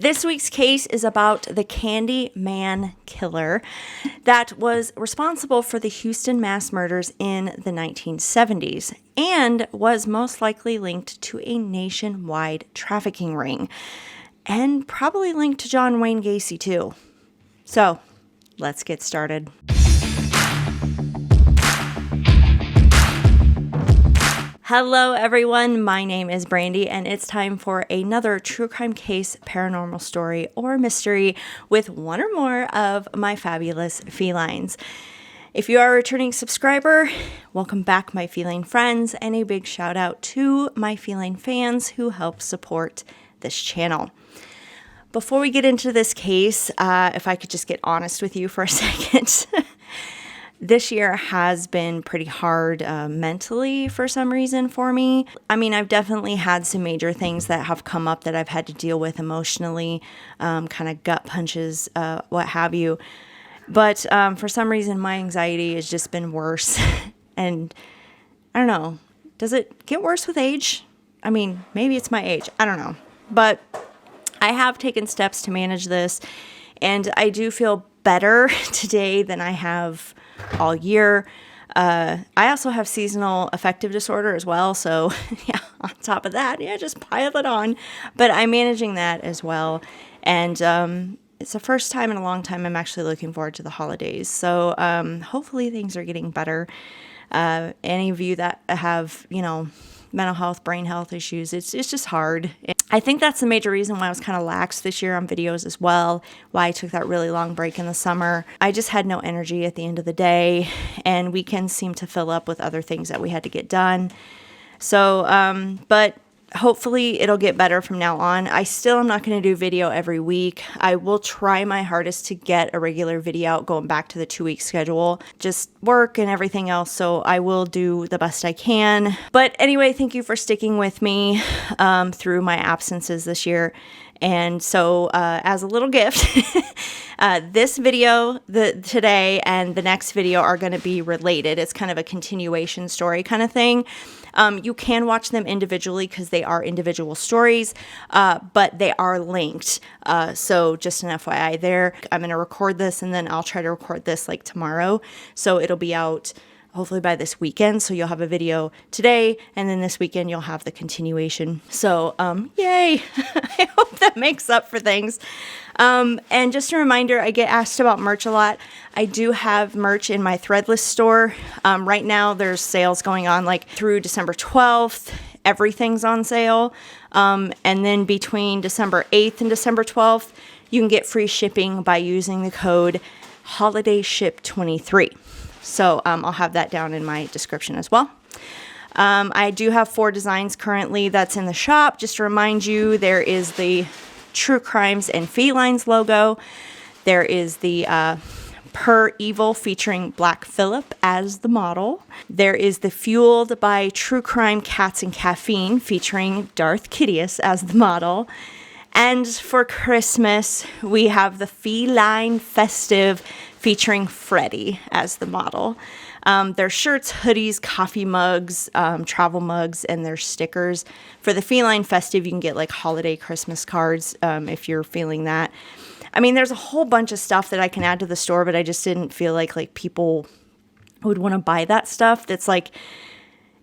This week's case is about the Candy Man killer that was responsible for the Houston mass murders in the 1970s and was most likely linked to a nationwide trafficking ring and probably linked to John Wayne Gacy too. So, let's get started. Hello everyone, my name is Brandy and it's time for another true crime case, paranormal story, or mystery with one or more of my fabulous felines. If you are a returning subscriber, welcome back my feline friends, and a big shout out to my feline fans who help support this channel. Before we get into this case, if I could just get honest with you for a second. This year has been pretty hard mentally for some reason for me. I mean, I've definitely had some major things that have come up that I've had to deal with emotionally, kind of gut punches, what have you. But for some reason, my anxiety has just been worse. And I don't know, does it get worse with age? I mean, maybe it's my age. I don't know. But I have taken steps to manage this, and I do feel better today than I have all year. I also have seasonal affective disorder as well. So yeah, on top of that, just pile it on. But I'm managing that as well. And it's the first time in a long time I'm actually looking forward to the holidays. So hopefully things are getting better. Any of you that have, mental health, brain health issues, it's just hard. I think that's the major reason why I was kind of lax this year on videos as well, why I took that really long break in the summer. I just had no energy at the end of the day, and weekends seemed to fill up with other things that we had to get done. So, but hopefully it'll get better from now on. I still am not going to do video every week. I will try my hardest to get a regular video out going back to the 2-week schedule, just work and everything else. So I will do the best I can. But anyway, thank you for sticking with me through my absences this year. And so as a little gift, this video today and the next video are going to be related. It's kind of a continuation story kind of thing. You can watch them individually because they are individual stories, but they are linked. So just an FYI there. I'm going to record this and then I'll try to record this like tomorrow. So it'll be out hopefully by this weekend. So you'll have a video today, and then this weekend you'll have the continuation. So, yay. I hope that makes up for things. And just a reminder, I get asked about merch a lot. I do have merch in my Threadless store. Right now there's sales going on like through December 12th. Everything's on sale. And then between December 8th and December 12th, you can get free shipping by using the code HOLIDAYSHIP23. So I'll have that down in my description as well. I do have 4 designs currently that's in the shop. Just to remind you, there is the True Crimes and Felines logo. There is the Per Evil featuring Black Phillip as the model. There is the Fueled by True Crime Cats and Caffeine featuring Darth Kidius as the model. And for Christmas, we have the Feline Festive featuring Freddy as the model. Their shirts, hoodies, coffee mugs, travel mugs, and their stickers. For the Feline Festive, you can get like holiday Christmas cards if you're feeling that. I mean, there's a whole bunch of stuff that I can add to the store, but I just didn't feel like people would want to buy that stuff. That's like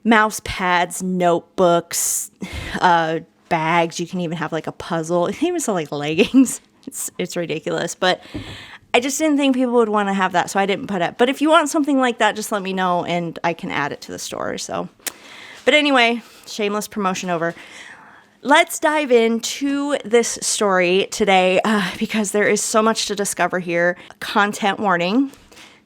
mouse pads, notebooks, bags. You can even have like a puzzle. It even sell like leggings. It's ridiculous, but I just didn't think people would want to have that, so I didn't put it. But if you want something like that, just let me know and I can add it to the store. So, but anyway, shameless promotion over. Let's dive into this story today because there is so much to discover here. Content warning.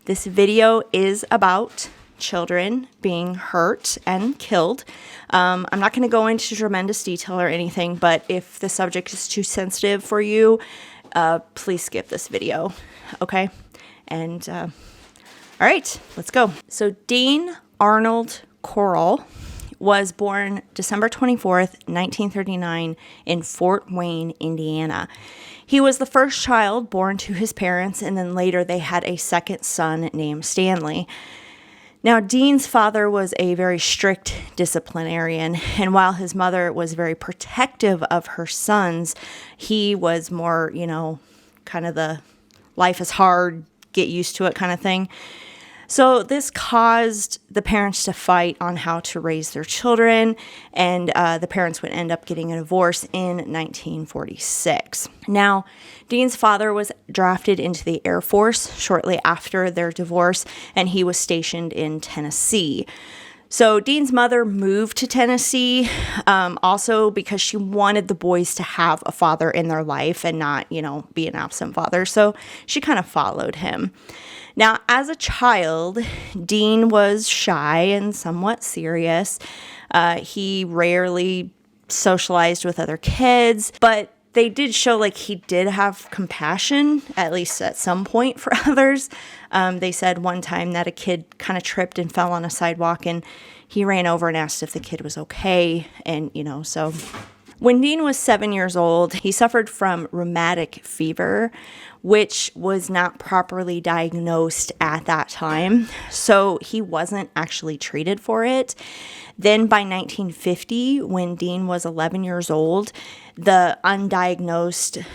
This video is about children being hurt and killed. I'm not going to go into tremendous detail or anything, but if the subject is too sensitive for you, please skip this video, okay? And, all right, let's go. So Dean Arnold Corll was born December 24th, 1939 in Fort Wayne, Indiana. He was the first child born to his parents, and then later they had a second son named Stanley. Now, Dean's father was a very strict disciplinarian, and while his mother was very protective of her sons, he was more, kind of the life is hard, get used to it kind of thing. So this caused the parents to fight on how to raise their children, and the parents would end up getting a divorce in 1946. Now, Dean's father was drafted into the Air Force shortly after their divorce, and he was stationed in Tennessee. So Dean's mother moved to Tennessee also because she wanted the boys to have a father in their life and not, be an absent father. So she kind of followed him. Now, as a child, Dean was shy and somewhat serious. He rarely socialized with other kids, but they did show like he did have compassion, at least at some point, for others. They said one time that a kid kind of tripped and fell on a sidewalk, and he ran over and asked if the kid was okay. And, so when Dean was 7 years old, he suffered from rheumatic fever, which was not properly diagnosed at that time. So he wasn't actually treated for it. Then by 1950, when Dean was 11 years old, the undiagnosed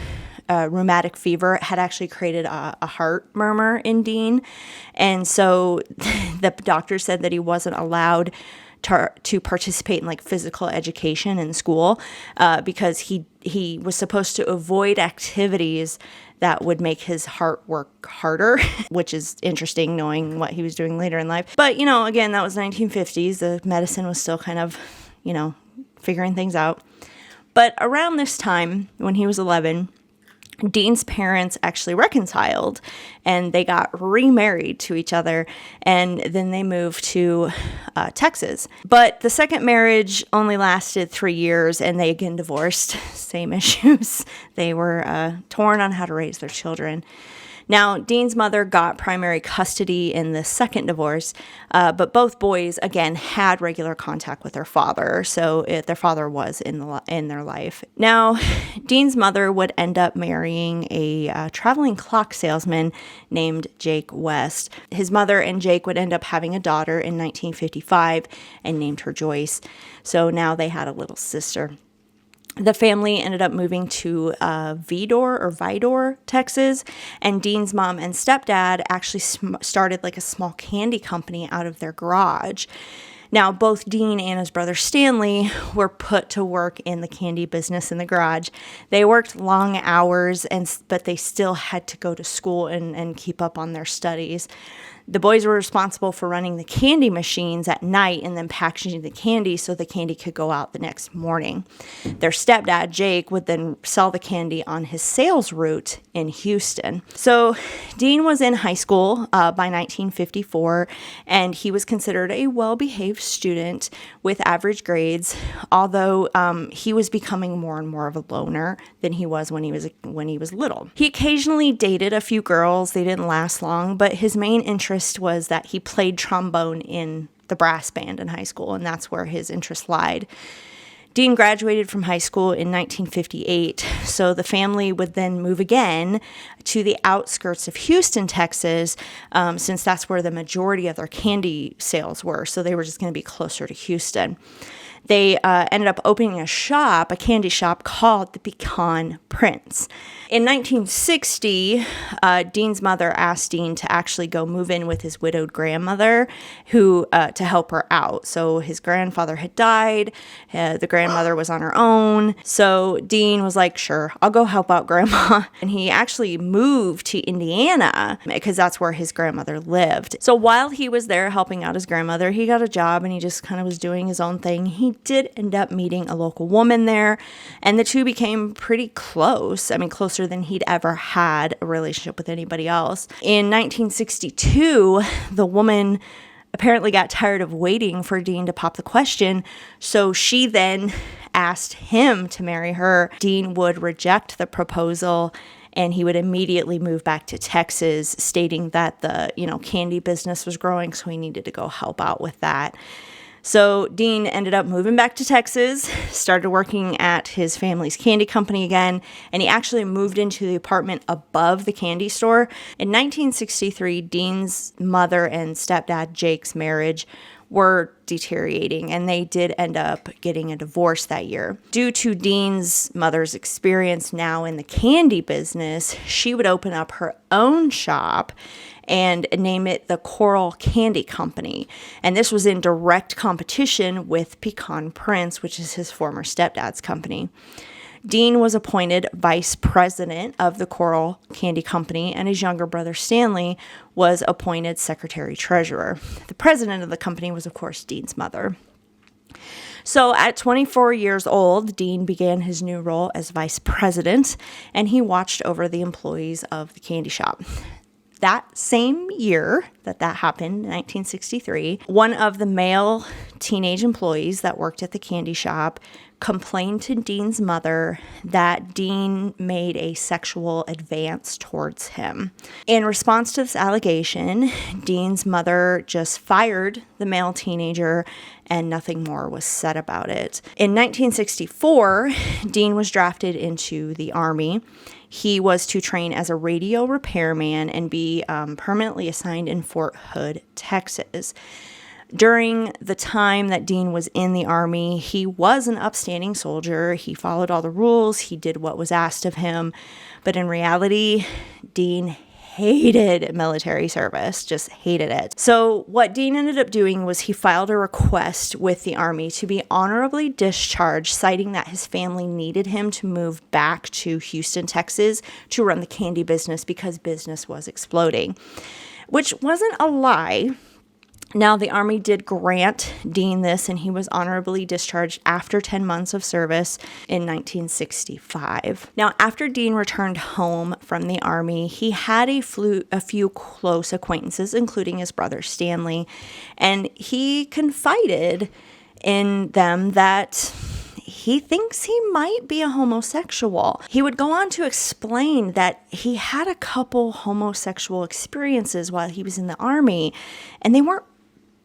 rheumatic fever had actually created a heart murmur in Dean. And so the doctor said that he wasn't allowed to participate in like physical education in school because he was supposed to avoid activities that would make his heart work harder, which is interesting knowing what he was doing later in life. But, again, that was 1950s. The medicine was still kind of, figuring things out. But around this time, when he was 11, Dean's parents actually reconciled and they got remarried to each other, and then they moved to Texas. But the second marriage only lasted 3 years and they again divorced. Same issues. They were torn on how to raise their children. Now, Dean's mother got primary custody in the second divorce, but both boys, again, had regular contact with their father, so their father was in their life. Now, Dean's mother would end up marrying a traveling clock salesman named Jake West. His mother and Jake would end up having a daughter in 1955 and named her Joyce, so now they had a little sister. The family ended up moving to Vidor, Texas, and Dean's mom and stepdad actually started like a small candy company out of their garage. Now, both Dean and his brother Stanley were put to work in the candy business in the garage. They worked long hours, but they still had to go to school and keep up on their studies. The boys were responsible for running the candy machines at night and then packaging the candy so the candy could go out the next morning. Their stepdad, Jake, would then sell the candy on his sales route in Houston. So Dean was in high school by 1954, and he was considered a well-behaved student with average grades, although he was becoming more and more of a loner than he was when he was little. He occasionally dated a few girls. They didn't last long, but his main interest was that he played trombone in the brass band in high school, and that's where his interest lied. Dean graduated from high school in 1958, so the family would then move again to the outskirts of Houston, Texas, since that's where the majority of their candy sales were, so they were just going to be closer to Houston. They ended up opening a candy shop called the Pecan Prince. In 1960, Dean's mother asked Dean to actually go move in with his widowed grandmother to help her out. So his grandfather had died. The grandmother was on her own. So Dean was like, sure, I'll go help out grandma. And he actually moved to Indiana because that's where his grandmother lived. So while he was there helping out his grandmother, he got a job and he just kind of was doing his own thing. He did end up meeting a local woman there, and the two became pretty close. I mean, closer than he'd ever had a relationship with anybody else. In 1962, the woman apparently got tired of waiting for Dean to pop the question, so she then asked him to marry her. Dean would reject the proposal, and he would immediately move back to Texas, stating that the candy business was growing, so he needed to go help out with that. So Dean ended up moving back to Texas, started working at his family's candy company again, and he actually moved into the apartment above the candy store. In 1963, Dean's mother and stepdad Jake's marriage were deteriorating, and they did end up getting a divorce that year. Due to Dean's mother's experience now in the candy business, she would open up her own shop and name it the Corll Candy Company. And this was in direct competition with Pecan Prince, which is his former stepdad's company. Dean was appointed vice president of the Corll Candy Company, and his younger brother Stanley was appointed secretary-treasurer. The president of the company was, of course, Dean's mother. So at 24 years old, Dean began his new role as vice president, and he watched over the employees of the candy shop. That same year that happened, 1963, one of the male teenage employees that worked at the candy shop complained to Dean's mother that Dean made a sexual advance towards him. In response to this allegation, Dean's mother just fired the male teenager, and nothing more was said about it. In 1964, Dean was drafted into the Army. He was to train as a radio repairman and be permanently assigned in Fort Hood, Texas. During the time that Dean was in the Army, he was an upstanding soldier. He followed all the rules. He did what was asked of him. But in reality, Dean hated military service, just hated it. So what Dean ended up doing was he filed a request with the Army to be honorably discharged, citing that his family needed him to move back to Houston, Texas to run the candy business because business was exploding, which wasn't a lie. Now, the Army did grant Dean this, and he was honorably discharged after 10 months of service in 1965. Now, after Dean returned home from the Army, he had a few close acquaintances, including his brother Stanley, and he confided in them that he thinks he might be a homosexual. He would go on to explain that he had a couple homosexual experiences while he was in the Army, and they weren't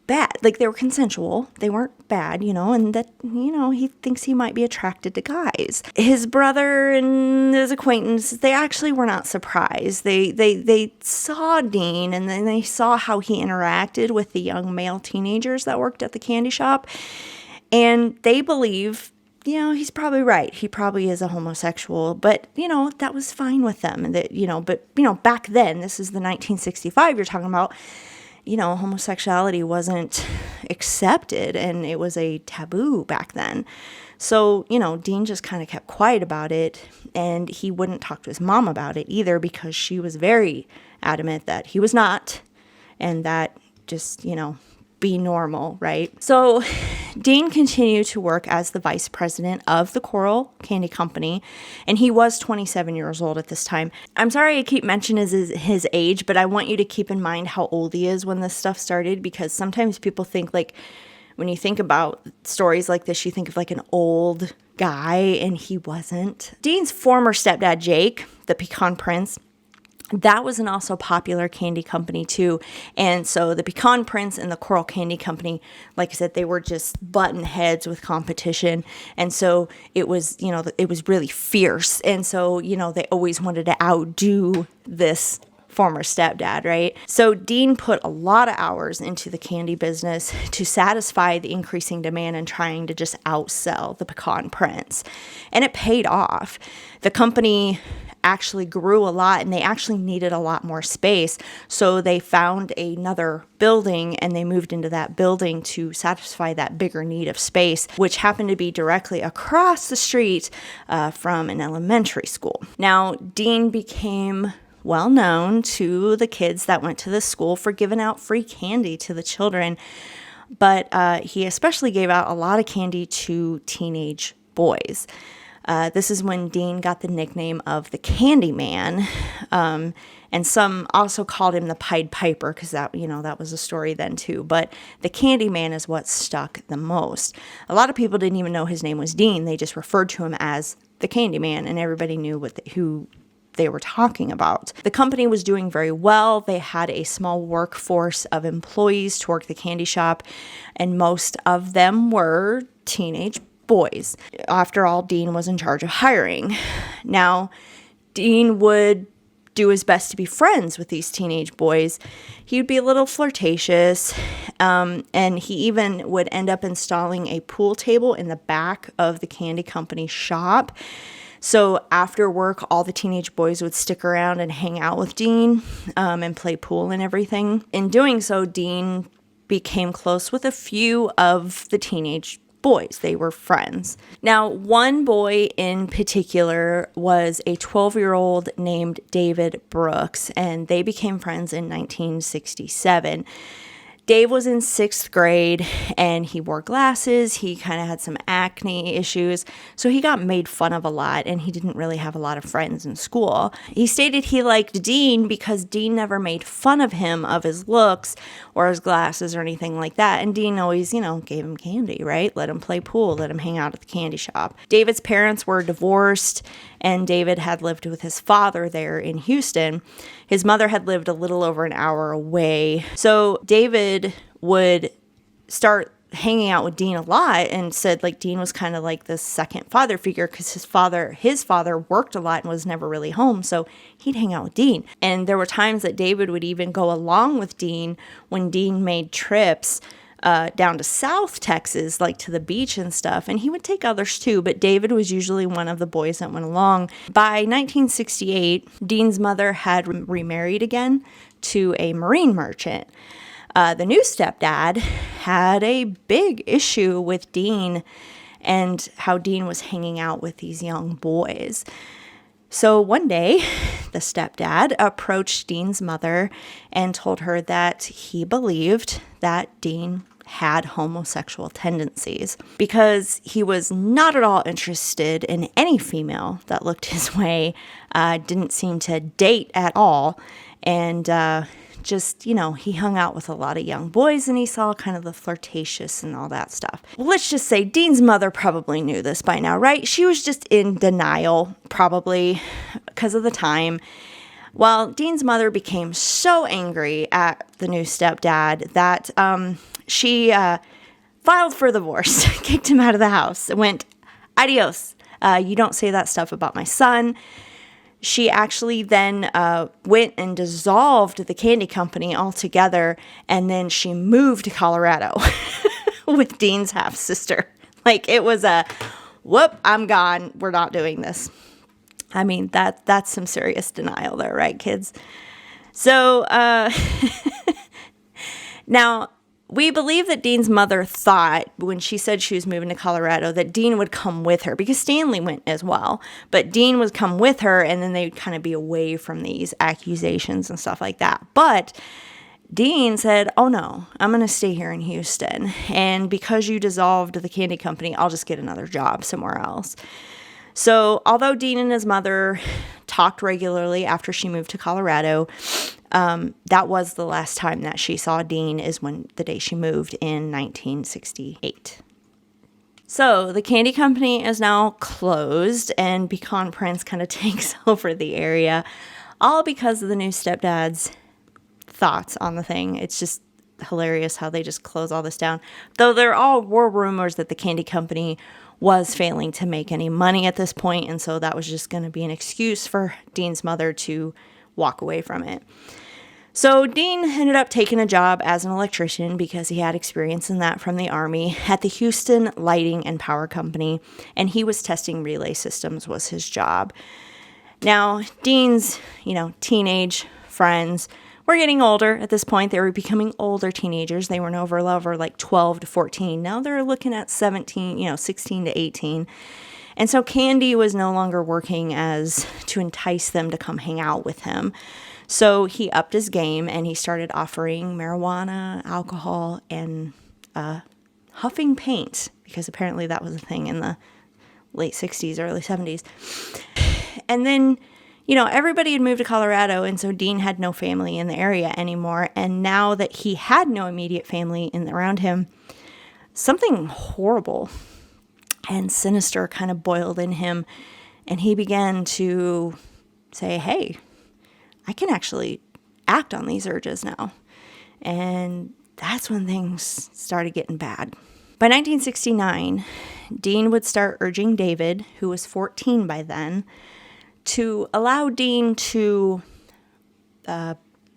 bad. Like, they were consensual. They weren't bad, and that, he thinks he might be attracted to guys. His brother and his acquaintances, they actually were not surprised. They saw Dean, and then they saw how he interacted with the young male teenagers that worked at the candy shop, and they believe, he's probably right. He probably is a homosexual, but, that was fine with them. And that, but, back then, this is the 1965 you're talking about, homosexuality wasn't accepted, and it was a taboo back then. So, Dean just kind of kept quiet about it, and he wouldn't talk to his mom about it either because she was very adamant that he was not, and that just, be normal, right? So Dean continued to work as the vice president of the Corll Candy Company, and he was 27 years old at this time. I'm sorry I keep mentioning his age, but I want you to keep in mind how old he is when this stuff started, because sometimes people think, like, when you think about stories like this, you think of like an old guy, and he wasn't. Dean's former stepdad, Jake, the Pecan Prince, that was an also popular candy company too. And so the Pecan Prince and the Corll Candy Company, like I said, they were just button heads with competition. And so it was, it was really fierce. And so, they always wanted to outdo this former stepdad, right? So Dean put a lot of hours into the candy business to satisfy the increasing demand and trying to just outsell the Pecan Prince. And it paid off. The company actually grew a lot, and they actually needed a lot more space. So they found another building, and they moved into that building to satisfy that bigger need of space, which happened to be directly across the street from an elementary school. Now, Dean became well known to the kids that went to this school for giving out free candy to the children, but he especially gave out a lot of candy to teenage boys. This is when Dean got the nickname of the Candy Man, and some also called him the Pied Piper because that was a story then too. But the Candy Man is what stuck the most. A lot of people didn't even know his name was Dean; they just referred to him as the Candy Man, and everybody knew who they were talking about. The company was doing very well. They had a small workforce of employees to work the candy shop, and most of them were teenage boys. After all, Dean was in charge of hiring. Now, Dean would do his best to be friends with these teenage boys. He would be a little flirtatious, and he even would end up installing a pool table in the back of the candy company shop. So after work, all the teenage boys would stick around and hang out with Dean and play pool and everything. In doing so, Dean became close with a few of the teenage boys. They were friends. Now, one boy in particular was a 12-year-old named David Brooks, and they became friends in 1967. Dave was in 6th grade, and he wore glasses. He kind of had some acne issues, so he got made fun of a lot, and he didn't really have a lot of friends in school. He stated he liked Dean because Dean never made fun of him of his looks or his glasses or anything like that, and Dean always, gave him candy, right? Let him play pool, let him hang out at the candy shop. David's parents were divorced, and David had lived with his father there in Houston. His mother had lived a little over an hour away. So David would start hanging out with Dean a lot, and said Dean was kind of like this second father figure because his father worked a lot and was never really home. So he'd hang out with Dean. And there were times that David would even go along with Dean when Dean made trips down to South Texas, to the beach and stuff. And he would take others too, but David was usually one of the boys that went along. By 1968, Dean's mother had remarried again to a marine merchant. The new stepdad had a big issue with Dean and how Dean was hanging out with these young boys. So one day, the stepdad approached Dean's mother and told her that he believed that Dean had homosexual tendencies because he was not at all interested in any female that looked his way, didn't seem to date at all, and he hung out with a lot of young boys, and he saw kind of the flirtatious and all that stuff. Well, let's just say Dean's mother probably knew this by now, right? She was just in denial, probably because of the time. Well, Dean's mother became so angry at the new stepdad that she filed for divorce, kicked him out of the house, and went, adios, you don't say that stuff about my son. She actually then went and dissolved the candy company altogether, and then she moved to Colorado with Dean's half-sister. It was a, whoop, I'm gone, we're not doing this. I mean, that's some serious denial there, right, kids? So, now, we believe that Dean's mother thought, when she said she was moving to Colorado, that Dean would come with her, because Stanley went as well. But Dean would come with her, and then they'd kind of be away from these accusations and stuff like that. But Dean said, oh no, I'm going to stay here in Houston. And because you dissolved the candy company, I'll just get another job somewhere else. So although Dean and his mother talked regularly after she moved to Colorado, that was the last time that she saw Dean, is the day she moved in 1968. So the candy company is now closed, and Pecan Prince kind of takes over the area, all because of the new stepdad's thoughts on the thing. It's just hilarious how they just close all this down. Though there all were rumors that the candy company was failing to make any money at this point, and so that was just going to be an excuse for Dean's mother to walk away from it. So Dean ended up taking a job as an electrician because he had experience in that from the Army at the Houston Lighting and Power Company, and he was testing relay systems was his job. Now, Dean's, teenage friends were getting older at this point. They were becoming older teenagers. They were no over 12 to 14. Now they're looking at 16 to 18. And so candy was no longer working as to entice them to come hang out with him. So he upped his game, and he started offering marijuana, alcohol, and huffing paint, because apparently that was a thing in the late 60s, early 70s. And then, everybody had moved to Colorado, and so Dean had no family in the area anymore. And now that he had no immediate family around him, something horrible and sinister kind of boiled in him, and he began to say, hey, I can actually act on these urges now. And that's when things started getting bad. By 1969, Dean would start urging David, who was 14 by then, to allow Dean to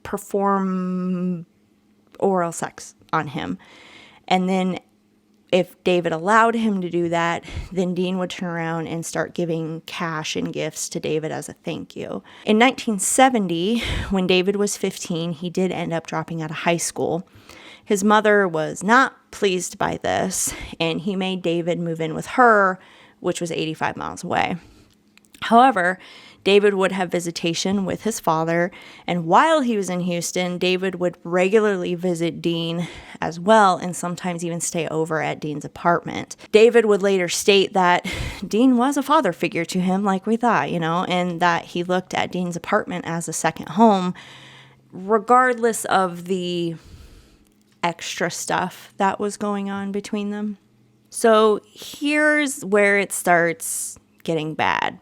perform oral sex on him. And then if David allowed him to do that, then Dean would turn around and start giving cash and gifts to David as a thank you. In 1970, when David was 15, he did end up dropping out of high school. His mother was not pleased by this, and he made David move in with her, which was 85 miles away. However, David would have visitation with his father, and while he was in Houston, David would regularly visit Dean as well, and sometimes even stay over at Dean's apartment. David would later state that Dean was a father figure to him, like we thought, and that he looked at Dean's apartment as a second home, regardless of the extra stuff that was going on between them. So here's where it starts getting bad.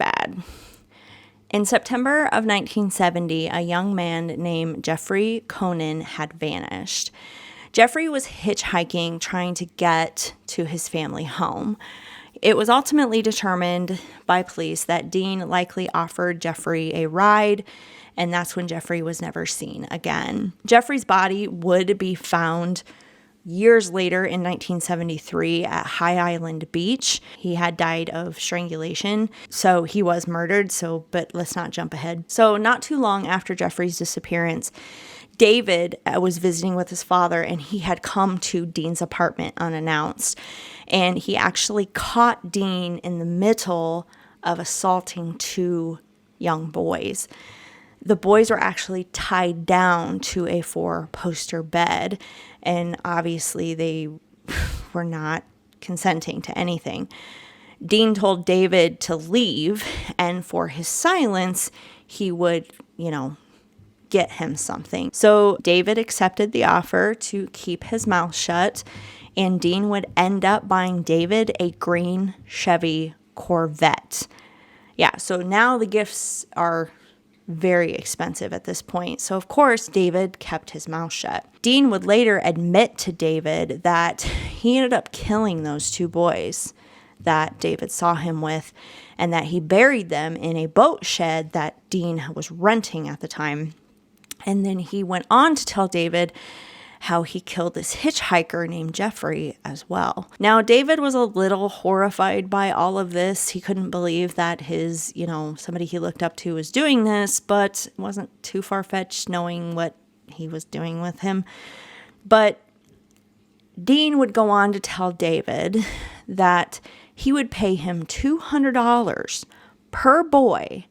In September of 1970, a young man named Jeffrey Conan had vanished. Jeffrey was hitchhiking, trying to get to his family home. It was ultimately determined by police that Dean likely offered Jeffrey a ride, and that's when Jeffrey was never seen again. Jeffrey's body would be found years later in 1973 at High Island Beach. He had died of strangulation, so he was murdered, but let's not jump ahead. So not too long after Jeffrey's disappearance, David was visiting with his father, and he had come to Dean's apartment unannounced, and he actually caught Dean in the middle of assaulting two young boys. The boys were actually tied down to a 4-poster bed, and obviously they were not consenting to anything. Dean told David to leave, and for his silence, he would, get him something. So David accepted the offer to keep his mouth shut, and Dean would end up buying David a green Chevy Corvette. Yeah, so now the gifts are very expensive at this point. So, of course, David kept his mouth shut. Dean would later admit to David that he ended up killing those two boys that David saw him with, and that he buried them in a boat shed that Dean was renting at the time. And then he went on to tell David how he killed this hitchhiker named Jeffrey as well. Now, David was a little horrified by all of this. He couldn't believe that his, somebody he looked up to was doing this, but it wasn't too far-fetched knowing what he was doing with him. But Dean would go on to tell David that he would pay him $200 per boy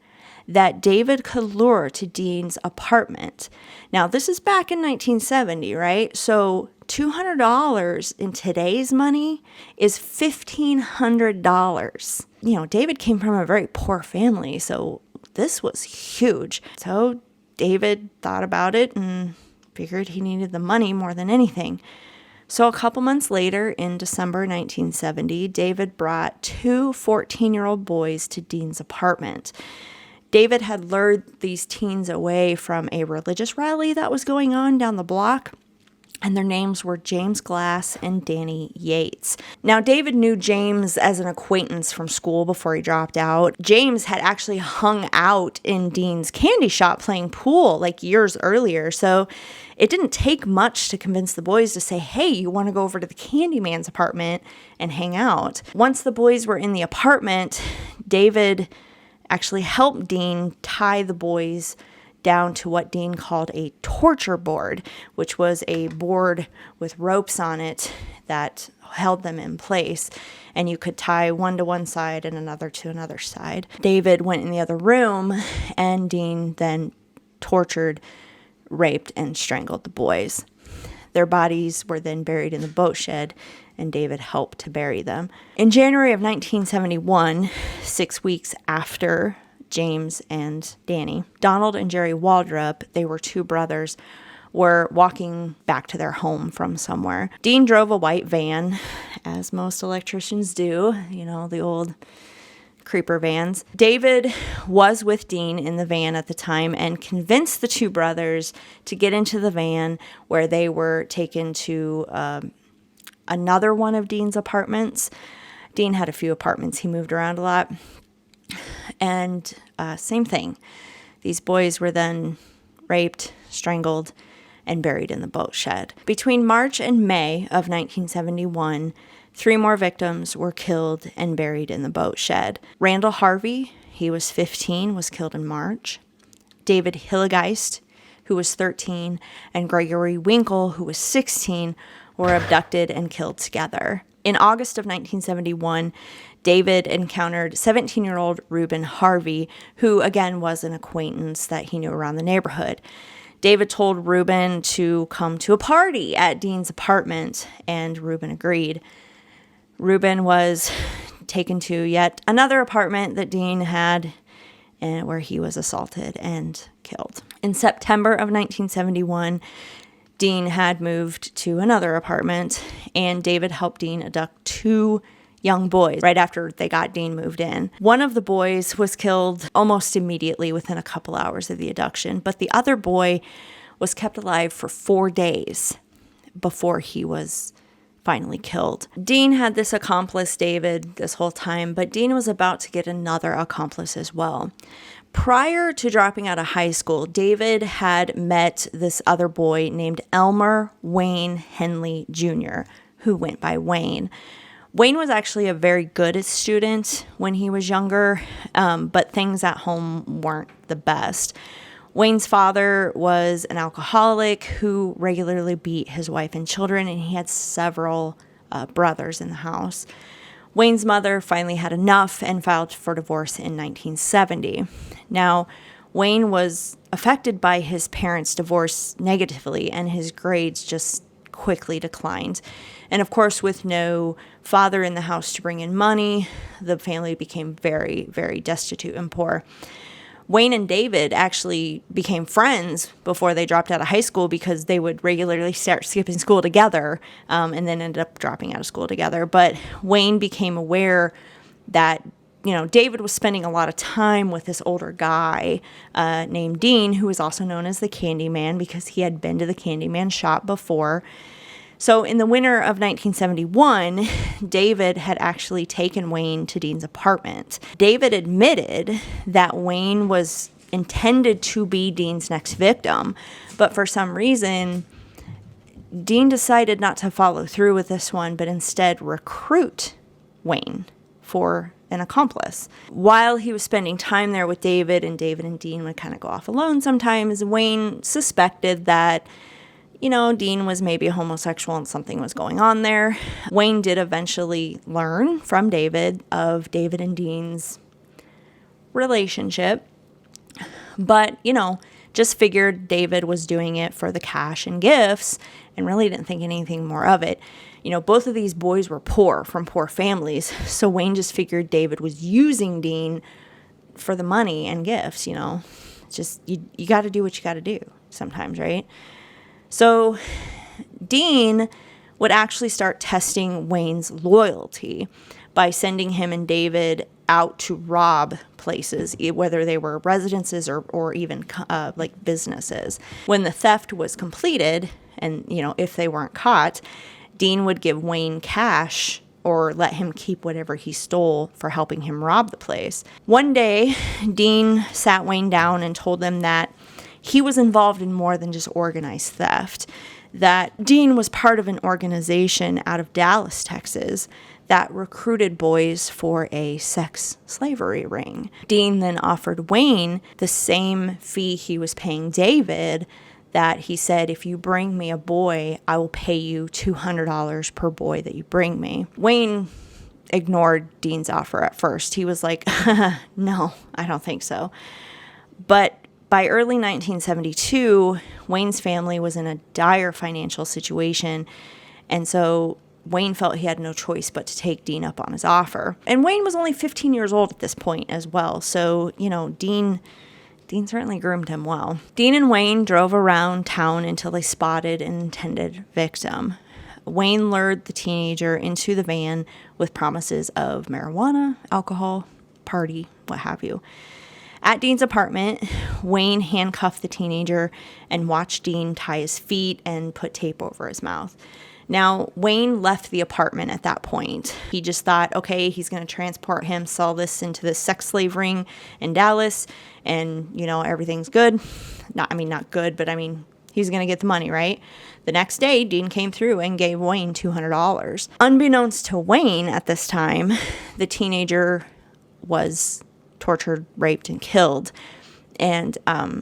that David could lure to Dean's apartment. Now, this is back in 1970, right? So $200 in today's money is $1,500. David came from a very poor family, so this was huge. So David thought about it and figured he needed the money more than anything. So a couple months later, in December 1970, David brought two 14-year-old boys to Dean's apartment. David had lured these teens away from a religious rally that was going on down the block, and their names were James Glass and Danny Yates. Now, David knew James as an acquaintance from school before he dropped out. James had actually hung out in Dean's candy shop playing pool like years earlier, so it didn't take much to convince the boys to say, hey, you want to go over to the Candyman's apartment and hang out. Once the boys were in the apartment, David actually helped Dean tie the boys down to what Dean called a torture board, which was a board with ropes on it that held them in place, and you could tie one to one side and another to another side. David went in the other room, and Dean then tortured, raped, and strangled the boys. Their bodies were then buried in the boat shed, and David helped to bury them. In January of 1971, 6 weeks after James and Danny, Donald and Jerry Waldrop, they were two brothers, were walking back to their home from somewhere. Dean drove a white van, as most electricians do, the old creeper vans. David was with Dean in the van at the time and convinced the two brothers to get into the van, where they were taken to another one of Dean's apartments. Dean had a few apartments. He moved around a lot. And same thing. These boys were then raped, strangled, and buried in the boat shed. Between March and May of 1971, 3 more victims were killed and buried in the boat shed. Randall Harvey, he was 15, was killed in March. David Hillegeist, who was 13, and Gregory Winkle, who was 16, were abducted and killed together. In August of 1971, David encountered 17-year-old Reuben Harvey, who again was an acquaintance that he knew around the neighborhood. David told Reuben to come to a party at Dean's apartment, and Reuben agreed. Reuben was taken to yet another apartment that Dean had, and where he was assaulted and killed. In September of 1971, Dean had moved to another apartment, and David helped Dean abduct 2 young boys right after they got Dean moved in. One of the boys was killed almost immediately within a couple hours of the abduction, but the other boy was kept alive for 4 days before he was finally killed. Dean had this accomplice, David, this whole time, but Dean was about to get another accomplice as well. Prior to dropping out of high school, David had met this other boy named Elmer Wayne Henley Jr., who went by Wayne. Wayne was actually a very good student when he was younger, but things at home weren't the best. Wayne's father was an alcoholic who regularly beat his wife and children, and he had several brothers in the house. Wayne's mother finally had enough and filed for divorce in 1970. Now, Wayne was affected by his parents' divorce negatively, and his grades just quickly declined. And of course, with no father in the house to bring in money, the family became very, very destitute and poor. Wayne and David actually became friends before they dropped out of high school, because they would regularly start skipping school together and then ended up dropping out of school together. But Wayne became aware that, David was spending a lot of time with this older guy named Dean, who was also known as the Candyman, because he had been to the Candyman shop before. So in the winter of 1971, David had actually taken Wayne to Dean's apartment. David admitted that Wayne was intended to be Dean's next victim, but for some reason, Dean decided not to follow through with this one, but instead recruit Wayne for an accomplice. While he was spending time there with David, and Dean would kind of go off alone sometimes, Wayne suspected that Dean was maybe a homosexual and something was going on there. Wayne did eventually learn from David of David and Dean's relationship, but, just figured David was doing it for the cash and gifts and really didn't think anything more of it. Both of these boys were poor, from poor families, so Wayne just figured David was using Dean for the money and gifts, Just, you got to do what you got to do sometimes, right? So Dean would actually start testing Wayne's loyalty by sending him and David out to rob places, whether they were residences or even like businesses. When the theft was completed, and if they weren't caught, Dean would give Wayne cash or let him keep whatever he stole for helping him rob the place. One day, Dean sat Wayne down and told them that he was involved in more than just organized theft, that Dean was part of an organization out of Dallas, Texas, that recruited boys for a sex slavery ring. Dean then offered Wayne the same fee he was paying David, that he said, if you bring me a boy, I will pay you $200 per boy that you bring me. Wayne ignored Dean's offer at first. He was like, no, I don't think so. But by early 1972, Wayne's family was in a dire financial situation, and so Wayne felt he had no choice but to take Dean up on his offer. And Wayne was only 15 years old at this point as well, so, Dean certainly groomed him well. Dean and Wayne drove around town until they spotted an intended victim. Wayne lured the teenager into the van with promises of marijuana, alcohol, party, what have you. At Dean's apartment, Wayne handcuffed the teenager and watched Dean tie his feet and put tape over his mouth. Now, Wayne left the apartment at that point. He just thought, okay, he's going to transport him, sell this into the sex slave ring in Dallas, and, everything's good. Not good, but he's going to get the money, right? The next day, Dean came through and gave Wayne $200. Unbeknownst to Wayne at this time, the teenager was tortured, raped, and killed. And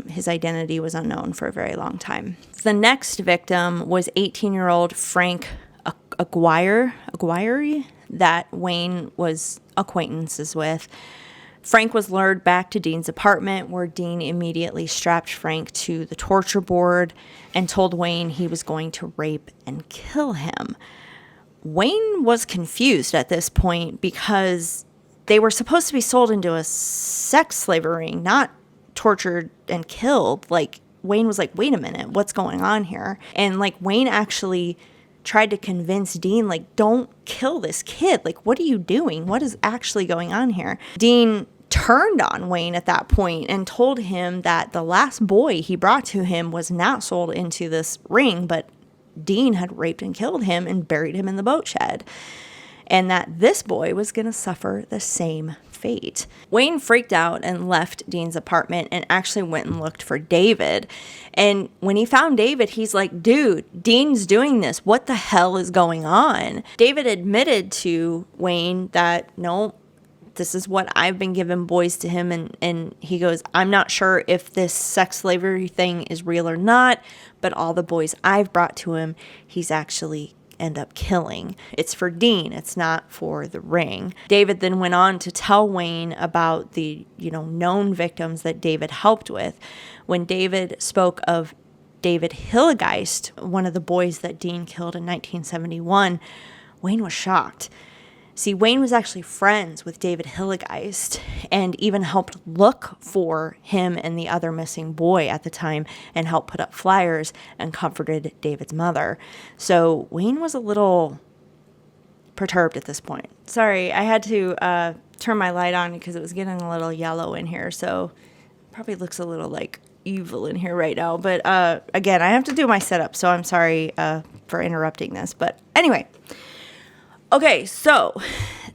his identity was unknown for a very long time. The next victim was 18-year-old Frank Aguirre that Wayne was acquaintances with. Frank was lured back to Dean's apartment, where Dean immediately strapped Frank to the torture board and told Wayne he was going to rape and kill him. Wayne was confused at this point because they were supposed to be sold into a sex slavery ring, not tortured and killed. Wayne was like, wait a minute, what's going on here? And Wayne actually tried to convince Dean, don't kill this kid. What are you doing? What is actually going on here? Dean turned on Wayne at that point and told him that the last boy he brought to him was not sold into this ring, but Dean had raped and killed him and buried him in the boat shed, and that this boy was going to suffer the same fate. Wayne freaked out and left Dean's apartment and actually went and looked for David. And when he found David, he's like, dude, Dean's doing this. What the hell is going on? David admitted to Wayne that, no, this is what I've been giving boys to him. And he goes, I'm not sure if this sex slavery thing is real or not, but all the boys I've brought to him, he's actually end up killing. It's for Dean. It's not for the ring. David then went on to tell Wayne about the, known victims that David helped with. When David spoke of David Hillegeist, one of the boys that Dean killed in 1971, Wayne was shocked. See, Wayne was actually friends with David Hillegeist and even helped look for him and the other missing boy at the time and helped put up flyers and comforted David's mother. So Wayne was a little perturbed at this point. Sorry, I had to turn my light on because it was getting a little yellow in here. So it probably looks a little evil in here right now. But again, I have to do my setup, so I'm sorry for interrupting this. But anyway. Okay, so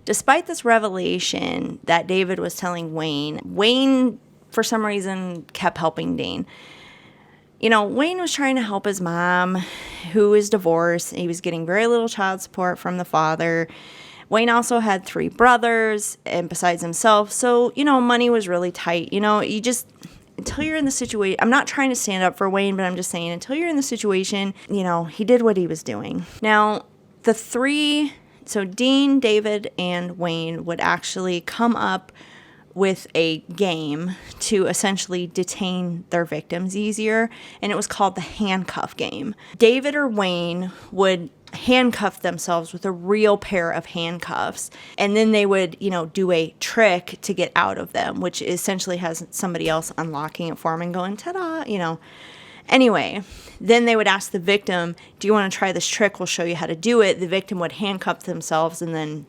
despite this revelation that David was telling Wayne, for some reason, kept helping Dean. Wayne was trying to help his mom, who is divorced. He was getting very little child support from the father. Wayne also had 3 brothers, and besides himself. So, money was really tight. You just, until you're in the situation, I'm not trying to stand up for Wayne, but I'm just saying, until you're in the situation, he did what he was doing. Now, so Dean, David, and Wayne would actually come up with a game to essentially detain their victims easier, and it was called the handcuff game. David or Wayne would handcuff themselves with a real pair of handcuffs, and then they would, do a trick to get out of them, which essentially has somebody else unlocking it for them and going, ta-da, Anyway, then they would ask the victim, do you want to try this trick? We'll show you how to do it. The victim would handcuff themselves, and then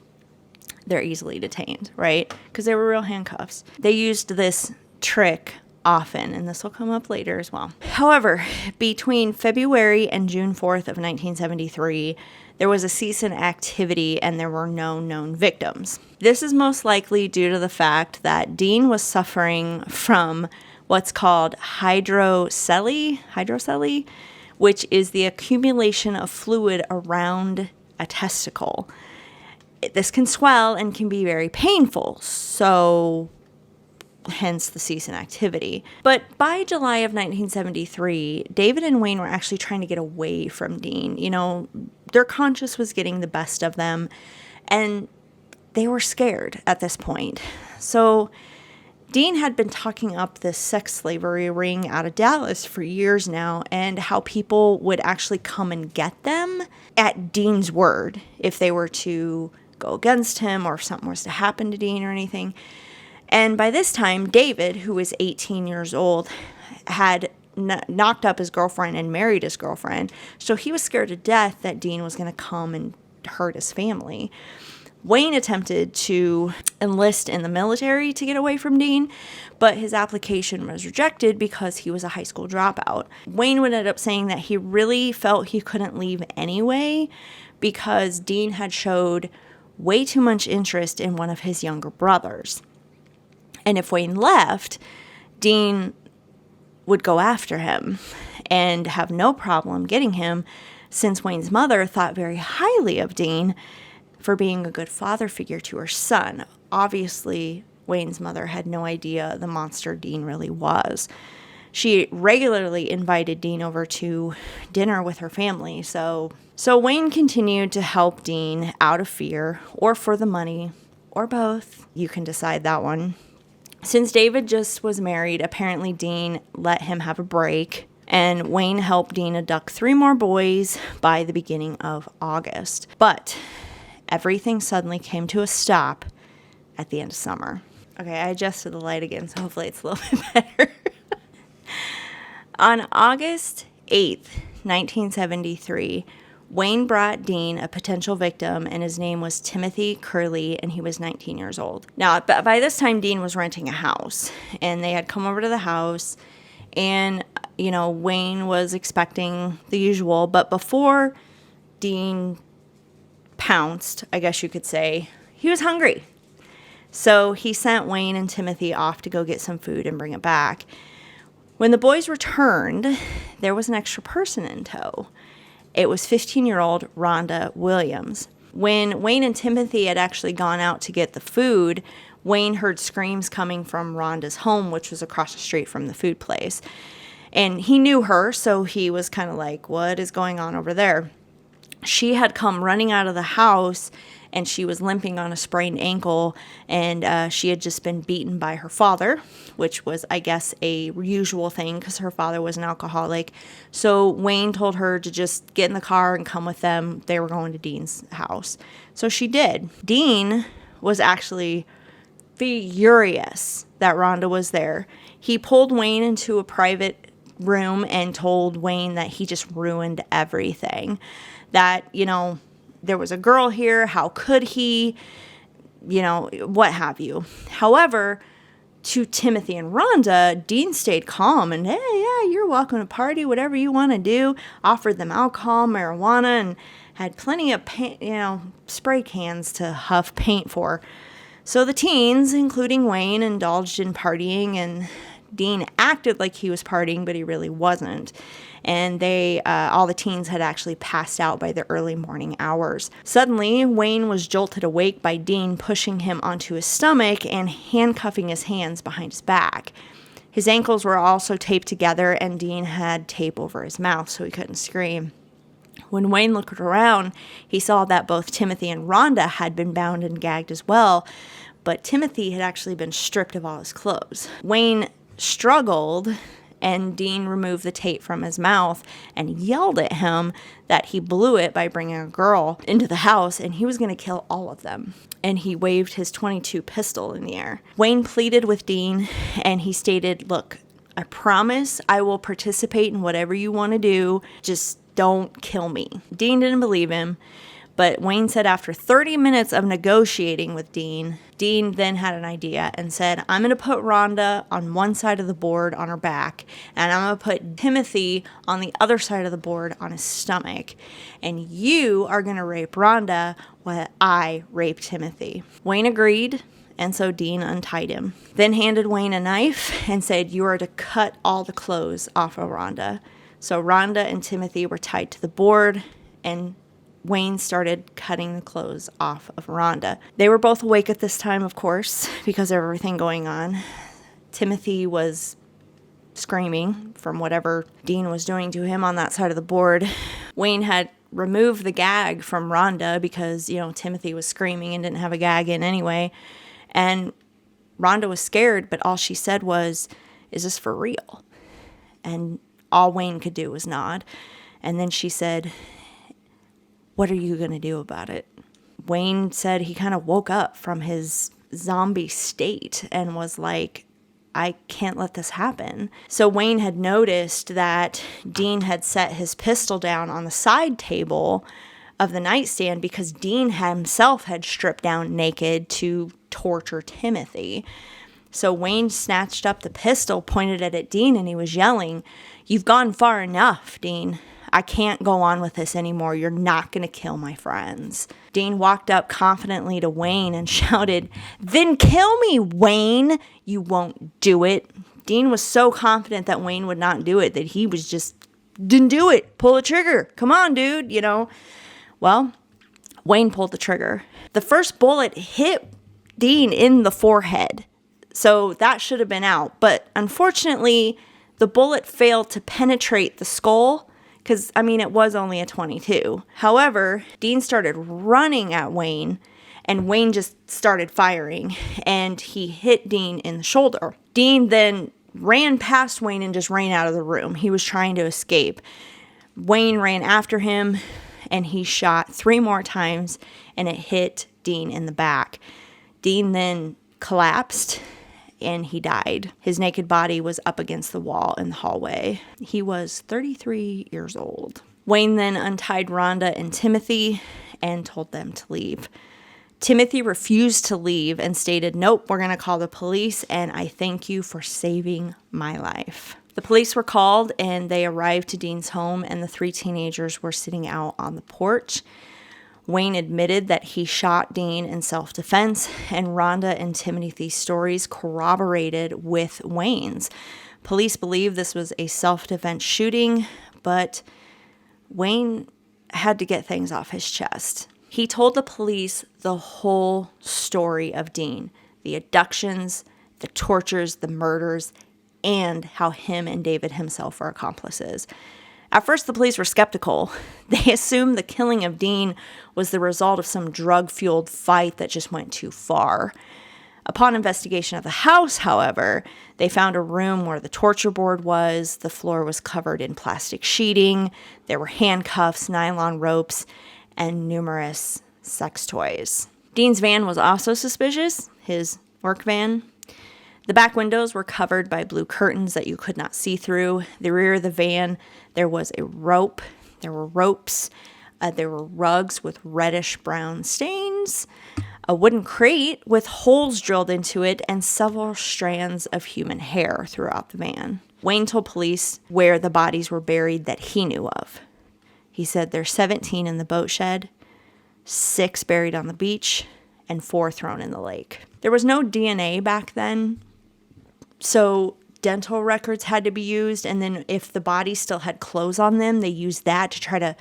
they're easily detained, right? Because they were real handcuffs. They used this trick often, and this will come up later as well. However, between February and June 4th of 1973, there was a cease in activity and there were no known victims. This is most likely due to the fact that Dean was suffering from what's called hydrocele, which is the accumulation of fluid around a testicle. This can swell and can be very painful, so hence the cease in activity. But by July of 1973, David and Wayne were actually trying to get away from Dean. Their conscience was getting the best of them, and they were scared at this point. So Dean had been talking up this sex slavery ring out of Dallas for years now, and how people would actually come and get them at Dean's word if they were to go against him or if something was to happen to Dean or anything. And by this time, David, who was 18 years old, had knocked up his girlfriend and married his girlfriend, so he was scared to death that Dean was going to come and hurt his family. Wayne attempted to enlist in the military to get away from Dean, but his application was rejected because he was a high school dropout. Wayne would end up saying that he really felt he couldn't leave anyway because Dean had showed way too much interest in one of his younger brothers. And if Wayne left, Dean would go after him and have no problem getting him, since Wayne's mother thought very highly of Dean for being a good father figure to her son. Obviously, Wayne's mother had no idea the monster Dean really was. She regularly invited Dean over to dinner with her family, so Wayne continued to help Dean out of fear or for the money, or both. You can decide that one. Since David just was married, apparently Dean let him have a break, and Wayne helped Dean abduct 3 more boys by the beginning of August. But everything suddenly came to a stop at the end of summer. Okay, I adjusted the light again, so hopefully it's a little bit better. On August 8th, 1973, Wayne brought Dean a potential victim, and his name was Timothy Corll, and he was 19 years old. Now, by this time, Dean was renting a house, and they had come over to the house, and, Wayne was expecting the usual, but before Dean pounced, I guess you could say, he was hungry. So he sent Wayne and Timothy off to go get some food and bring it back. When the boys returned, there was an extra person in tow. It was 15-year-old Rhonda Williams. When Wayne and Timothy had actually gone out to get the food, Wayne heard screams coming from Rhonda's home, which was across the street from the food place. And he knew her, so he was kind of like, what is going on over there? She had come running out of the house, and she was limping on a sprained ankle, and she had just been beaten by her father, which was, I guess, a usual thing because her father was an alcoholic. So Wayne told her to just get in the car and come with them. They were going to Dean's house. So she did. Dean was actually furious that Rhonda was there. He pulled Wayne into a private room and told Wayne that he just ruined everything. That, there was a girl here, how could he, what have you. However, to Timothy and Rhonda, Dean stayed calm and, hey, yeah, you're welcome to party, whatever you want to do. Offered them alcohol, marijuana, and had plenty of paint, spray cans to huff paint for. So the teens, including Wayne, indulged in partying, and Dean acted like he was partying, but he really wasn't. And all the teens had actually passed out by the early morning hours. Suddenly, Wayne was jolted awake by Dean pushing him onto his stomach and handcuffing his hands behind his back. His ankles were also taped together, and Dean had tape over his mouth so he couldn't scream. When Wayne looked around, he saw that both Timothy and Rhonda had been bound and gagged as well, but Timothy had actually been stripped of all his clothes. Wayne struggled, and Dean removed the tape from his mouth and yelled at him that he blew it by bringing a girl into the house and he was going to kill all of them. And he waved his .22 pistol in the air. Wayne pleaded with Dean, and he stated, look, I promise I will participate in whatever you want to do. Just don't kill me. Dean didn't believe him. But Wayne said after 30 minutes of negotiating with Dean then had an idea and said, I'm going to put Rhonda on one side of the board on her back, and I'm going to put Timothy on the other side of the board on his stomach. And you are going to rape Rhonda while I rape Timothy. Wayne agreed, and so Dean untied him. Then handed Wayne a knife and said, you are to cut all the clothes off of Rhonda. So Rhonda and Timothy were tied to the board, and Wayne started cutting the clothes off of Rhonda. They were both awake at this time, of course, because of everything going on. Timothy was screaming from whatever Dean was doing to him on that side of the board. Wayne had removed the gag from Rhonda because, Timothy was screaming and didn't have a gag in anyway. And Rhonda was scared, but all she said was, is this for real? And all Wayne could do was nod. And then she said, what are you going to do about it? Wayne said he kind of woke up from his zombie state and was like, I can't let this happen. So Wayne had noticed that Dean had set his pistol down on the side table of the nightstand because Dean himself had stripped down naked to torture Timothy. So Wayne snatched up the pistol, pointed it at Dean, and he was yelling, "You've gone far enough, Dean. I can't go on with this anymore. You're not going to kill my friends." Dean walked up confidently to Wayne and shouted, "Then kill me, Wayne. You won't do it." Dean was so confident that Wayne would not do it that he was just, "Didn't do it. Pull the trigger. Come on, dude," Well, Wayne pulled the trigger. The first bullet hit Dean in the forehead, so that should have been out. But unfortunately, the bullet failed to penetrate the skull because, it was only a .22. However, Dean started running at Wayne, and Wayne just started firing, and he hit Dean in the shoulder. Dean then ran past Wayne and just ran out of the room. He was trying to escape. Wayne ran after him, and he shot 3 more times, and it hit Dean in the back. Dean then collapsed, and he died. His naked body was up against the wall in the hallway. He was 33 years old. Wayne then untied Rhonda and Timothy and told them to leave. Timothy refused to leave and stated, "Nope, we're going to call the police, and I thank you for saving my life." The police were called, and they arrived to Dean's home, and the 3 teenagers were sitting out on the porch. Wayne admitted that he shot Dean in self-defense, and Rhonda and Timothy's stories corroborated with Wayne's. Police believe this was a self-defense shooting, but Wayne had to get things off his chest. He told the police the whole story of Dean, the abductions, the tortures, the murders, and how him and David himself were accomplices. At first, the police were skeptical. They assumed the killing of Dean was the result of some drug-fueled fight that just went too far. Upon investigation of the house, however, they found a room where the torture board was. The floor was covered in plastic sheeting. There were handcuffs, nylon ropes, and numerous sex toys. Dean's van was also suspicious, his work van. The back windows were covered by blue curtains that you could not see through. The rear of the van, there was a rope. There were ropes. There were rugs with reddish-brown stains, a wooden crate with holes drilled into it, and several strands of human hair throughout the van. Wayne told police where the bodies were buried that he knew of. He said there's 17 in the boat shed, 6 buried on the beach, and 4 thrown in the lake. There was no DNA back then, so dental records had to be used, and then if the bodies still had clothes on them, they used that to try to,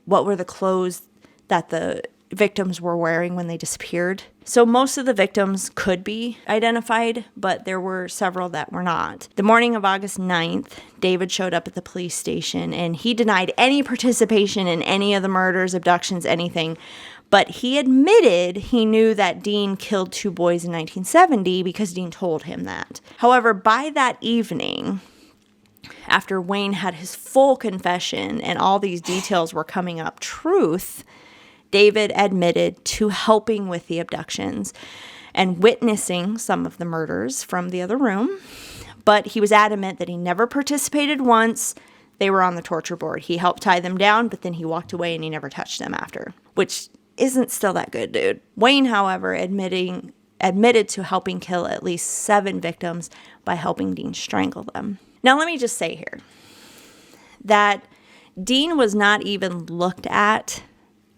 what were the clothes that the victims were wearing when they disappeared. So most of the victims could be identified, but there were several that were not. The morning of August 9th, David showed up at the police station, and he denied any participation in any of the murders, abductions, anything. But he admitted he knew that Dean killed 2 boys in 1970 because Dean told him that. However, by that evening, after Wayne had his full confession and all these details were coming up truth, David admitted to helping with the abductions and witnessing some of the murders from the other room. But he was adamant that he never participated once they were on the torture board. He helped tie them down, but then he walked away and he never touched them after, which isn't still that good, dude. Wayne, however, admitted to helping kill at least 7 victims by helping Dean strangle them. Now, let me just say here that Dean was not even looked at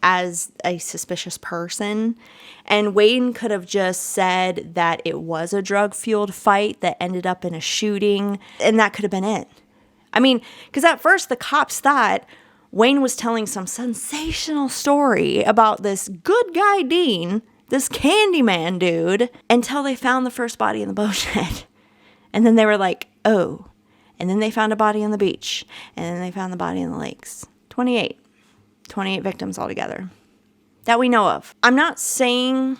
as a suspicious person, and Wayne could have just said that it was a drug-fueled fight that ended up in a shooting, and that could have been it. Because at first the cops thought Wayne was telling some sensational story about this good guy Dean, this Candyman dude, until they found the first body in the boat shed. And then they were like, oh. And then they found a body on the beach. And then they found the body in the lakes. 28 victims altogether that we know of. I'm not saying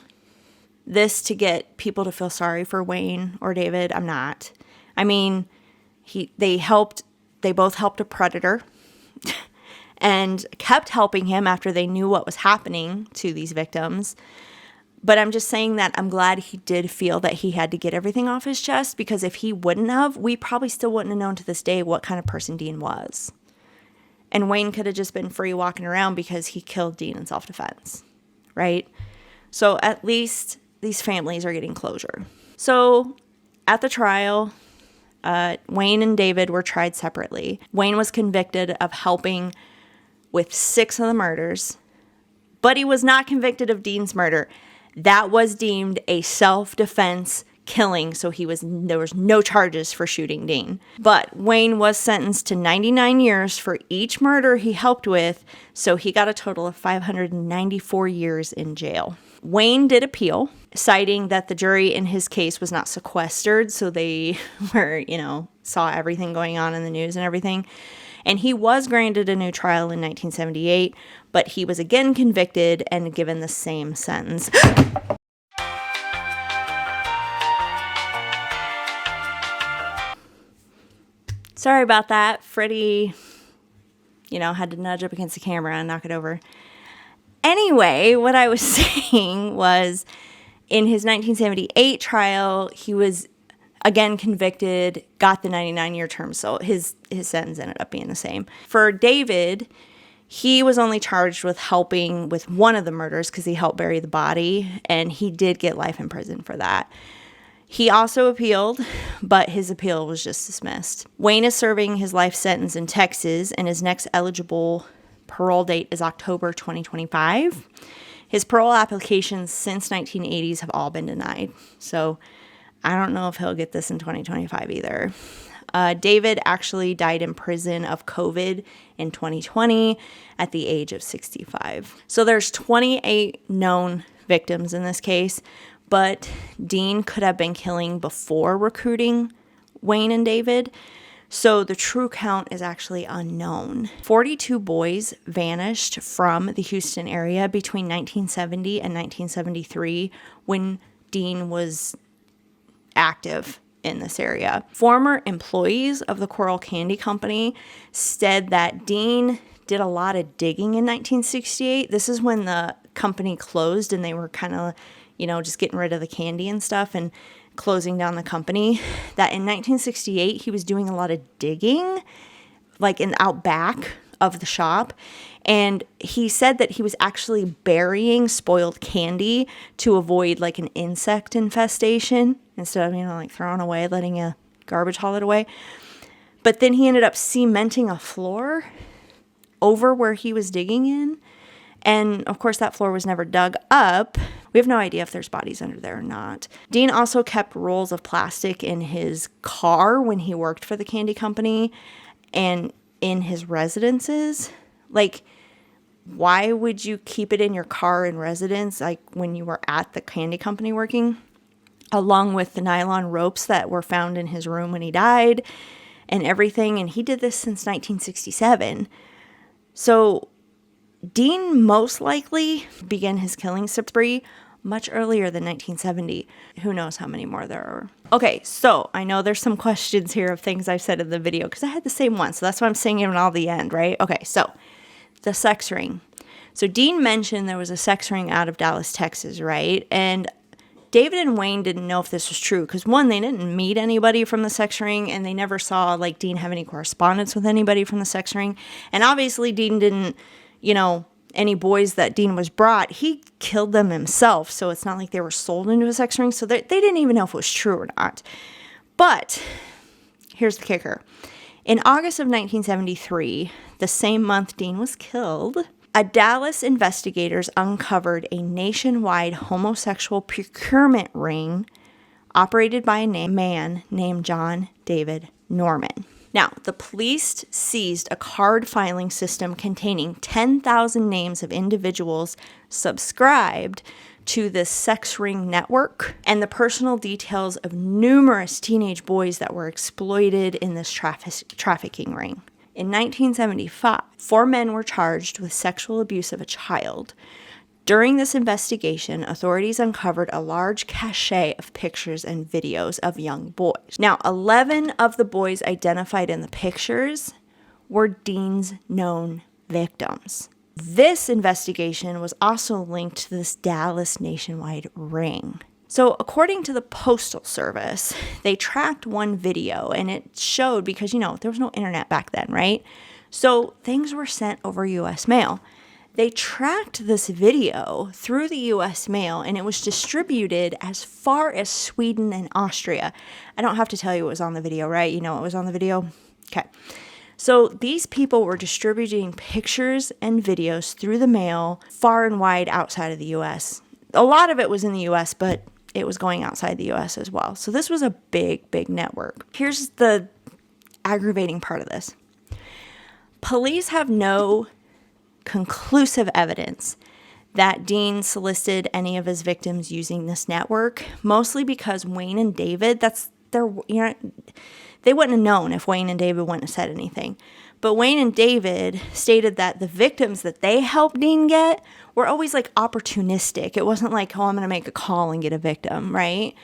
this to get people to feel sorry for Wayne or David. I'm not. They both helped a predator and kept helping him after they knew what was happening to these victims. But I'm just saying that I'm glad he did feel that he had to get everything off his chest, because if he wouldn't have, we probably still wouldn't have known to this day what kind of person Dean was. And Wayne could have just been free walking around because he killed Dean in self-defense, right? So at least these families are getting closure. So at the trial, Wayne and David were tried separately. Wayne was convicted of helping with 6 of the murders, but he was not convicted of Dean's murder. That was deemed a self-defense killing, so there was no charges for shooting Dean. But Wayne was sentenced to 99 years for each murder he helped with, so he got a total of 594 years in jail. Wayne did appeal, citing that the jury in his case was not sequestered, so they were, saw everything going on in the news and everything. And he was granted a new trial in 1978, but he was again convicted and given the same sentence. Sorry about that. Freddie, had to nudge up against the camera and knock it over. Anyway, what I was saying was in his 1978 trial, he was again convicted, got the 99-year term, so his sentence ended up being the same. For David, he was only charged with helping with one of the murders because he helped bury the body, and he did get life in prison for that. He also appealed, but his appeal was just dismissed. Wayne is serving his life sentence in Texas, and his next eligible parole date is October 2025. His parole applications since 1980s have all been denied. So I don't know if he'll get this in 2025 either. David actually died in prison of COVID in 2020 at the age of 65. So there's 28 known victims in this case, but Dean could have been killing before recruiting Wayne and David. So the true count is actually unknown. 42 boys vanished from the Houston area between 1970 and 1973 when Dean was active in this area. Former employees of the Corll Candy Company said that Dean did a lot of digging in 1968. This is when the company closed and they were kind of, just getting rid of the candy and stuff and closing down the company. That in 1968, he was doing a lot of digging, like out back of the shop. And he said that he was actually burying spoiled candy to avoid like an insect infestation instead of, throwing away, letting a garbage haul it away. But then he ended up cementing a floor over where he was digging in. And of course, that floor was never dug up. We have no idea if there's bodies under there or not. Dean also kept rolls of plastic in his car when he worked for the candy company and in his residences. Why would you keep it in your car in residence, when you were at the candy company working? Along with the nylon ropes that were found in his room when he died and everything. And he did this since 1967. So Dean most likely began his killing spree much earlier than 1970. Who knows how many more there are. Okay, so I know there's some questions here of things I've said in the video because I had the same one. So that's why I'm saying it in all the end, right? Okay, so the sex ring. So Dean mentioned there was a sex ring out of Dallas, Texas, right? And David and Wayne didn't know if this was true because, one, they didn't meet anybody from the sex ring and they never saw Dean have any correspondence with anybody from the sex ring. And obviously Dean didn't, any boys that Dean was brought, he killed them himself. So it's not like they were sold into a sex ring. So they didn't even know if it was true or not. But here's the kicker. In August of 1973, the same month Dean was killed, a Dallas investigators uncovered a nationwide homosexual procurement ring operated by a man named John David Norman. Now, the police seized a card filing system containing 10,000 names of individuals subscribed to this sex ring network and the personal details of numerous teenage boys that were exploited in this trafficking ring. In 1975, 4 men were charged with sexual abuse of a child. During this investigation, authorities uncovered a large cache of pictures and videos of young boys. Now, 11 of the boys identified in the pictures were Dean's known victims. This investigation was also linked to this Dallas nationwide ring. So according to the Postal Service, they tracked one video and it showed, because, there was no internet back then, right? So things were sent over U.S. mail. They tracked this video through the U.S. mail, and it was distributed as far as Sweden and Austria. I don't have to tell you it was on the video, right? You know it was on the video? Okay. So these people were distributing pictures and videos through the mail far and wide outside of the U.S. A lot of it was in the U.S., but it was going outside the U.S. as well. So this was a big, big network. Here's the aggravating part of this. Police have no conclusive evidence that Dean solicited any of his victims using this network, mostly because Wayne and David, they wouldn't have known if Wayne and David wouldn't have said anything. But Wayne and David stated that the victims that they helped Dean get were always like opportunistic. It wasn't like, oh, I'm going to make a call and get a victim, right?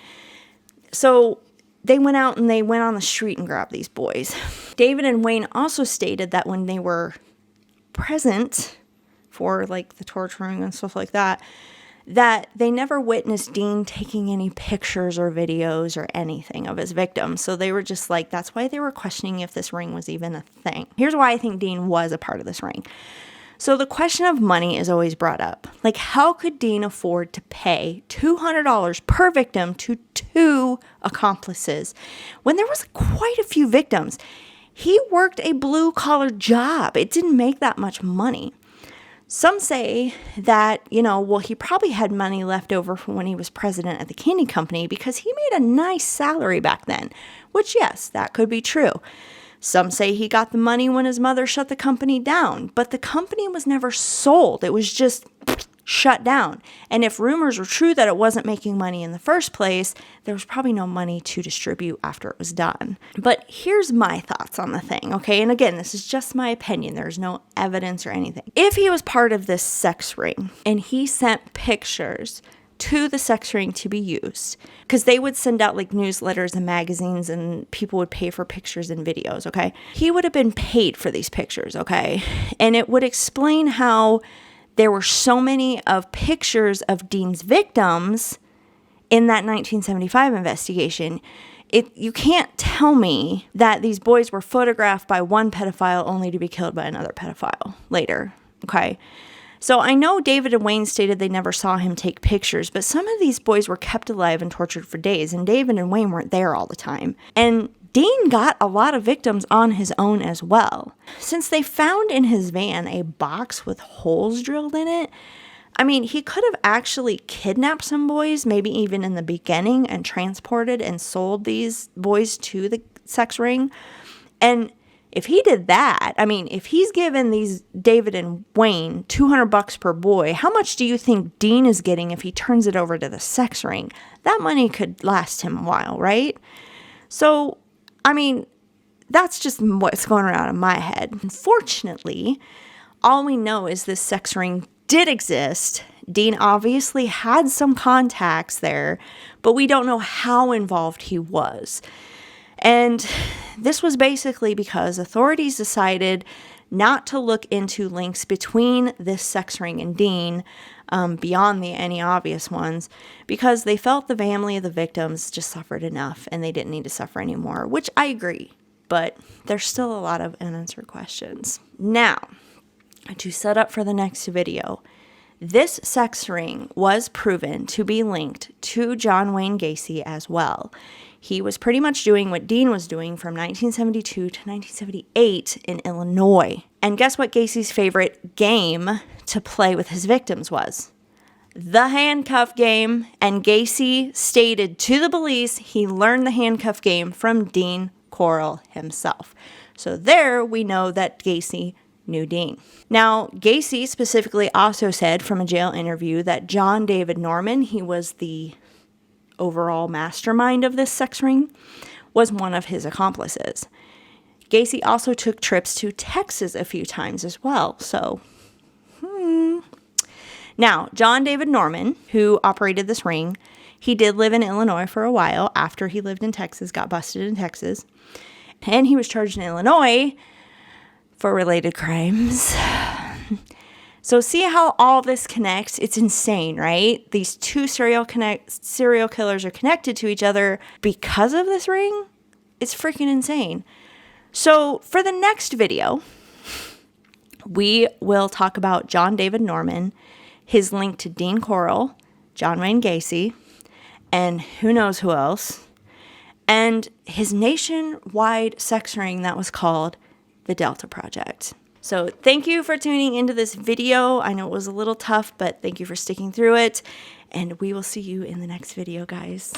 So they went out and they went on the street and grabbed these boys. David and Wayne also stated that when they were present for like the torturing and stuff like that, that they never witnessed Dean taking any pictures or videos or anything of his victims. So they were just like, that's why they were questioning if this ring was even a thing. Here's why I think Dean was a part of this ring. So the question of money is always brought up. Like, how could Dean afford to pay $200 per victim to 2 accomplices when there was quite a few victims? He worked a blue-collar job. It didn't make that much money. Some say that, he probably had money left over from when he was president at the candy company because he made a nice salary back then, which, yes, that could be true. Some say he got the money when his mother shut the company down, but the company was never sold. It was just shut down. And if rumors were true that it wasn't making money in the first place, there was probably no money to distribute after it was done. But here's my thoughts on the thing, okay? And again, this is just my opinion. There's no evidence or anything. If he was part of this sex ring and he sent pictures to the sex ring to be used, because they would send out like newsletters and magazines and people would pay for pictures and videos, okay? He would have been paid for these pictures, okay? And it would explain how there were so many of pictures of Dean's victims in that 1975 investigation. You can't tell me that these boys were photographed by one pedophile only to be killed by another pedophile later, okay? So I know David and Wayne stated they never saw him take pictures, but some of these boys were kept alive and tortured for days, and David and Wayne weren't there all the time. And Dean got a lot of victims on his own as well. Since they found in his van a box with holes drilled in it, I mean, he could have actually kidnapped some boys, maybe even in the beginning, and transported and sold these boys to the sex ring. And if he did that, I mean, if he's given these David and Wayne $200 per boy, how much do you think Dean is getting if he turns it over to the sex ring? That money could last him a while, right? So, I mean, that's just what's going around in my head. Unfortunately, all we know is this sex ring did exist. Dean obviously had some contacts there, but we don't know how involved he was. And this was basically because authorities decided not to look into links between this sex ring and Dean beyond any obvious ones, because they felt the family of the victims just suffered enough and they didn't need to suffer anymore, which I agree, but there's still a lot of unanswered questions. Now, to set up for the next video, this sex ring was proven to be linked to John Wayne Gacy as well. He was pretty much doing what Dean was doing from 1972 to 1978 in Illinois. And guess what Gacy's favorite game to play with his victims was? The handcuff game. And Gacy stated to the police he learned the handcuff game from Dean Corll himself. So there we know that Gacy knew Dean. Now, Gacy specifically also said from a jail interview that John David Norman, he was the overall mastermind of this sex ring, was one of his accomplices. Gacy also took trips to Texas a few times as well. So, Now, John David Norman, who operated this ring, he did live in Illinois for a while after he lived in Texas, got busted in Texas, and he was charged in Illinois for related crimes. So see how all this connects? It's insane, right? These two serial killers are connected to each other because of this ring. It's freaking insane. So for the next video, We will talk about John David Norman, his link to Dean Corll, John Wayne Gacy, and who knows who else, and his nationwide sex ring that was called the Delta Project. So thank you for tuning into this video. I know it was a little tough, but thank you for sticking through it, and we will see you in the next video, guys.